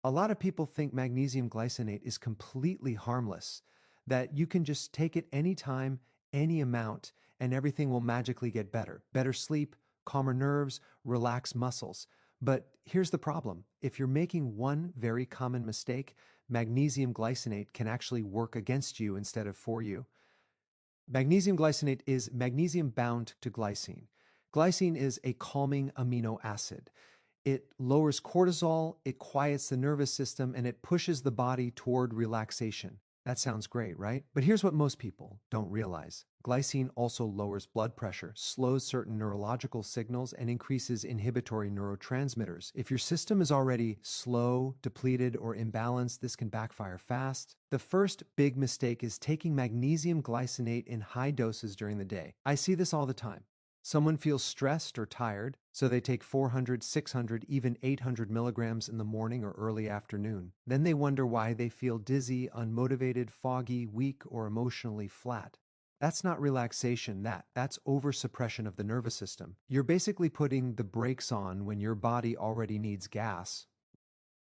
A lot of people think magnesium glycinate is completely harmless, that you can just take it anytime, any amount, and everything will magically get better. Better sleep, calmer nerves, relaxed muscles. But here's the problem. If you're making one very common mistake, magnesium glycinate can actually work against you instead of for you. Magnesium glycinate is magnesium bound to glycine. Glycine is a calming amino acid. It lowers cortisol, it quiets the nervous system, and it pushes the body toward relaxation. That sounds great, right? But here's what most people don't realize. Glycine also lowers blood pressure, slows certain neurological signals, and increases inhibitory neurotransmitters. If your system is already slow, depleted, or imbalanced, this can backfire fast. The first big mistake is taking magnesium glycinate in high doses during the day. I see this all the time. Someone feels stressed or tired, so they take 400, 600, even 800 milligrams in the morning or early afternoon. Then they wonder why they feel dizzy, unmotivated, foggy, weak, or emotionally flat. That's not relaxation, that's oversuppression of the nervous system. You're basically putting the brakes on when your body already needs gas.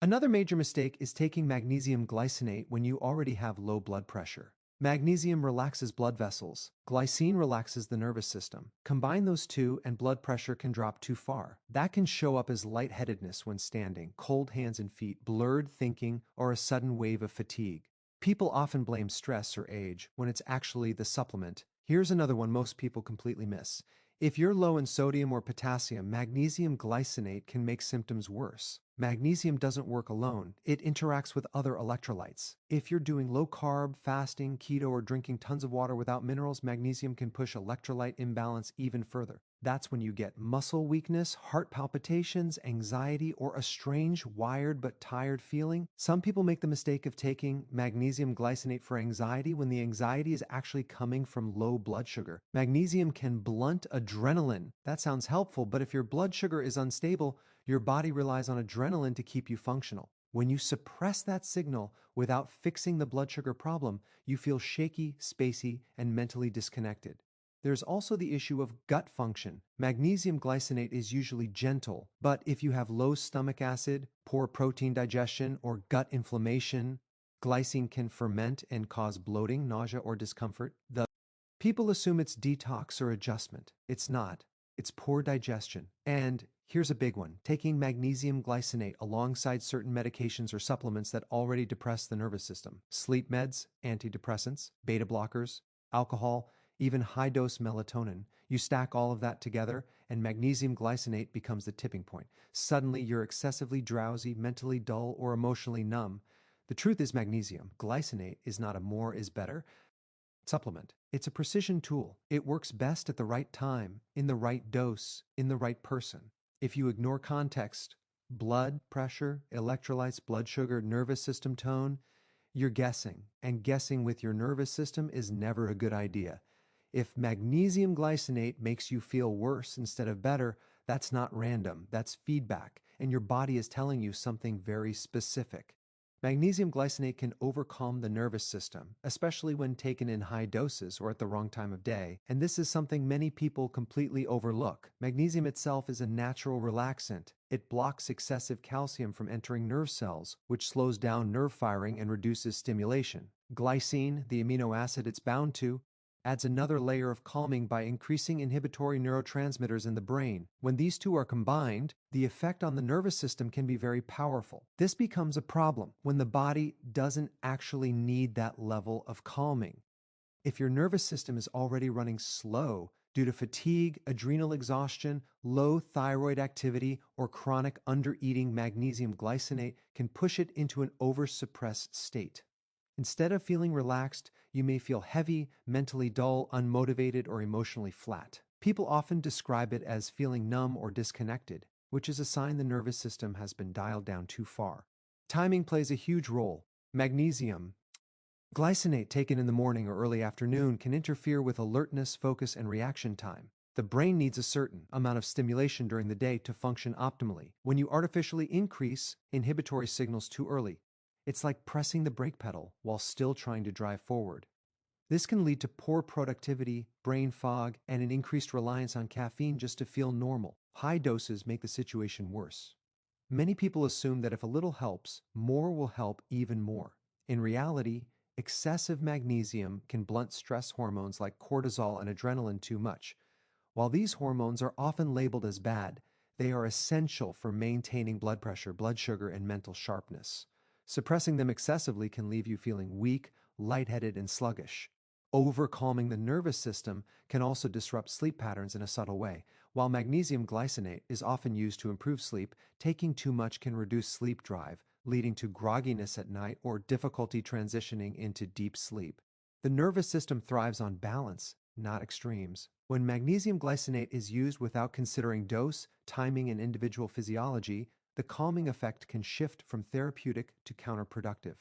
Another major mistake is taking magnesium glycinate when you already have low blood pressure. Magnesium relaxes blood vessels. Glycine relaxes the nervous system. Combine those two and blood pressure can drop too far. That can show up as lightheadedness when standing, cold hands and feet, blurred thinking, or a sudden wave of fatigue. People often blame stress or age when it's actually the supplement. Here's another one most people completely miss. If you're low in sodium or potassium, magnesium glycinate can make symptoms worse. Magnesium doesn't work alone. It interacts with other electrolytes. If you're doing low carb, fasting, keto, or drinking tons of water without minerals, magnesium can push electrolyte imbalance even further. That's when you get muscle weakness, heart palpitations, anxiety, or a strange wired but tired feeling. Some people make the mistake of taking magnesium glycinate for anxiety when the anxiety is actually coming from low blood sugar. Magnesium can blunt adrenaline. That sounds helpful, but if your blood sugar is unstable, your body relies on adrenaline to keep you functional. When you suppress that signal without fixing the blood sugar problem, you feel shaky, spacey, and mentally disconnected. There's also the issue of gut function. Magnesium glycinate is usually gentle, but if you have low stomach acid, poor protein digestion, or gut inflammation, glycine can ferment and cause bloating, nausea, or discomfort. The people assume it's detox or adjustment. It's not. It's poor digestion. And here's a big one. Taking magnesium glycinate alongside certain medications or supplements that already depress the nervous system. Sleep meds, antidepressants, beta blockers, alcohol, even high-dose melatonin. You stack all of that together, and magnesium glycinate becomes the tipping point. Suddenly, you're excessively drowsy, mentally dull, or emotionally numb. The truth is magnesium glycinate is not a more is better supplement. It's a precision tool. It works best at the right time, in the right dose, in the right person. If you ignore context, blood pressure, electrolytes, blood sugar, nervous system tone, you're guessing, and guessing with your nervous system is never a good idea. If magnesium glycinate makes you feel worse instead of better, that's not random, that's feedback, and your body is telling you something very specific. Magnesium glycinate can overcalm the nervous system, especially when taken in high doses or at the wrong time of day, and this is something many people completely overlook. Magnesium itself is a natural relaxant. It blocks excessive calcium from entering nerve cells, which slows down nerve firing and reduces stimulation. Glycine, the amino acid it's bound to, adds another layer of calming by increasing inhibitory neurotransmitters in the brain. When these two are combined, the effect on the nervous system can be very powerful. This becomes a problem when the body doesn't actually need that level of calming. If your nervous system is already running slow due to fatigue, adrenal exhaustion, low thyroid activity, or chronic undereating, magnesium glycinate can push it into an oversuppressed state. Instead of feeling relaxed, you may feel heavy, mentally dull, unmotivated, or emotionally flat. People often describe it as feeling numb or disconnected, which is a sign the nervous system has been dialed down too far. Timing plays a huge role. Magnesium glycinate taken in the morning or early afternoon can interfere with alertness, focus, and reaction time. The brain needs a certain amount of stimulation during the day to function optimally. When you artificially increase inhibitory signals too early, it's like pressing the brake pedal while still trying to drive forward. This can lead to poor productivity, brain fog, and an increased reliance on caffeine just to feel normal. High doses make the situation worse. Many people assume that if a little helps, more will help even more. In reality, excessive magnesium can blunt stress hormones like cortisol and adrenaline too much. While these hormones are often labeled as bad, they are essential for maintaining blood pressure, blood sugar, and mental sharpness. Suppressing them excessively can leave you feeling weak, lightheaded, and sluggish. Overcalming the nervous system can also disrupt sleep patterns in a subtle way. While magnesium glycinate is often used to improve sleep, taking too much can reduce sleep drive, leading to grogginess at night or difficulty transitioning into deep sleep. The nervous system thrives on balance, not extremes. When magnesium glycinate is used without considering dose, timing, and individual physiology, the calming effect can shift from therapeutic to counterproductive.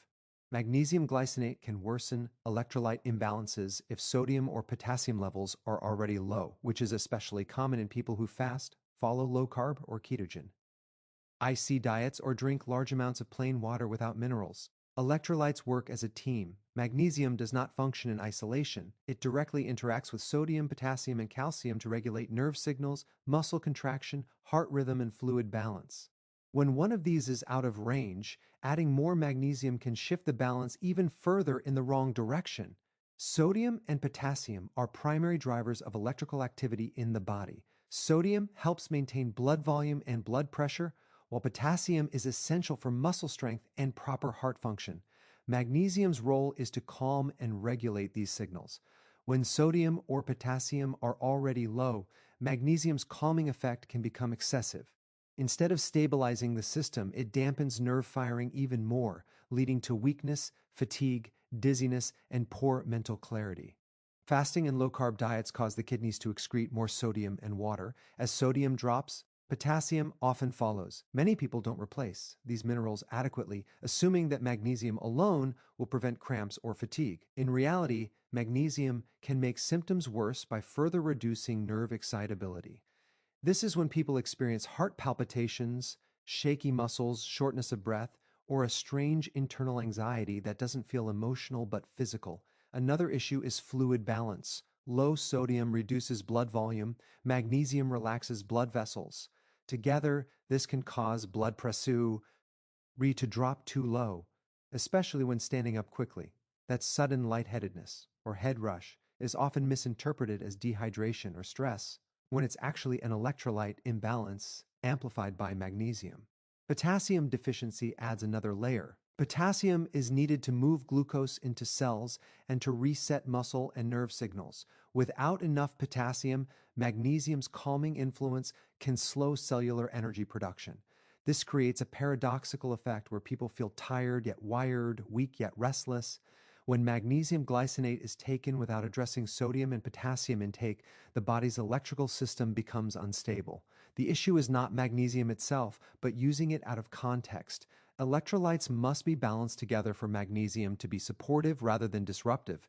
Magnesium glycinate can worsen electrolyte imbalances if sodium or potassium levels are already low, which is especially common in people who fast, follow low carb, or ketogen. Icy diets or drink large amounts of plain water without minerals. Electrolytes work as a team. Magnesium does not function in isolation. It directly interacts with sodium, potassium, and calcium to regulate nerve signals, muscle contraction, heart rhythm, and fluid balance. When one of these is out of range, adding more magnesium can shift the balance even further in the wrong direction. Sodium and potassium are primary drivers of electrical activity in the body. Sodium helps maintain blood volume and blood pressure, while potassium is essential for muscle strength and proper heart function. Magnesium's role is to calm and regulate these signals. When sodium or potassium are already low, magnesium's calming effect can become excessive. Instead of stabilizing the system, it dampens nerve firing even more, leading to weakness, fatigue, dizziness, and poor mental clarity. Fasting and low-carb diets cause the kidneys to excrete more sodium and water. As sodium drops, potassium often follows. Many people don't replace these minerals adequately, assuming that magnesium alone will prevent cramps or fatigue. In reality, magnesium can make symptoms worse by further reducing nerve excitability. This is when people experience heart palpitations, shaky muscles, shortness of breath, or a strange internal anxiety that doesn't feel emotional but physical. Another issue is fluid balance. Low sodium reduces blood volume, magnesium relaxes blood vessels. Together, this can cause blood pressure to drop too low, especially when standing up quickly. That sudden lightheadedness or head rush is often misinterpreted as dehydration or stress, when it's actually an electrolyte imbalance amplified by magnesium. Potassium deficiency adds another layer. Potassium is needed to move glucose into cells and to reset muscle and nerve signals. Without enough potassium, magnesium's calming influence can slow cellular energy production. This creates a paradoxical effect where people feel tired yet wired, weak yet restless. When magnesium glycinate is taken without addressing sodium and potassium intake, the body's electrical system becomes unstable. The issue is not magnesium itself, but using it out of context. Electrolytes must be balanced together for magnesium to be supportive rather than disruptive.